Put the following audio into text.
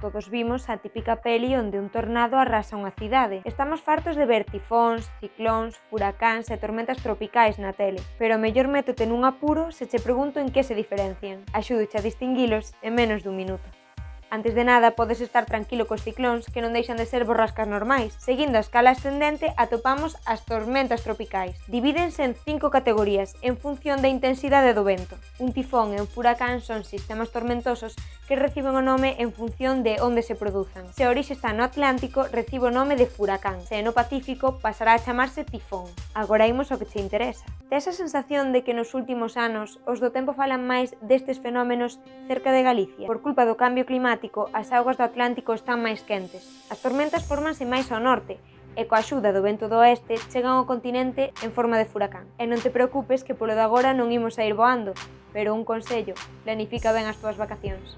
Todos vimos a típica peli onde un tornado arrasa unha cidade. Estamos fartos de ver tifóns, ciclóns, furacáns e tormentas tropicais na tele, pero mellor métote nun apuro se che pregunto en que se diferencian. Axúdoche a distinguilos en menos dun minuto. Antes de nada, podes estar tranquilo cos ciclóns, que non deixan de ser borrascas normais. Seguindo a escala ascendente, atopamos as tormentas tropicais. Divídense en 5 categorías, en función da intensidade do vento. Un tifón e un furacán son sistemas tormentosos que reciben o nome en función de onde se produzan. Se a orixe está no Atlántico, recibe o nome de furacán. Se é no Pacífico, pasará a chamarse tifón. Agora imos ao que che interesa. Tes a sensación de que nos últimos anos os do tempo falan máis destes fenómenos cerca de Galicia? Por culpa do cambio climático, as augas do Atlántico están máis quentes. As tormentas fórmanse máis ao norte, e coa axuda do vento do oeste chegan ao continente en forma de furacán. E non te preocupes que polo de agora non imos a ir voando, pero un consello, planifica ben as túas vacacións.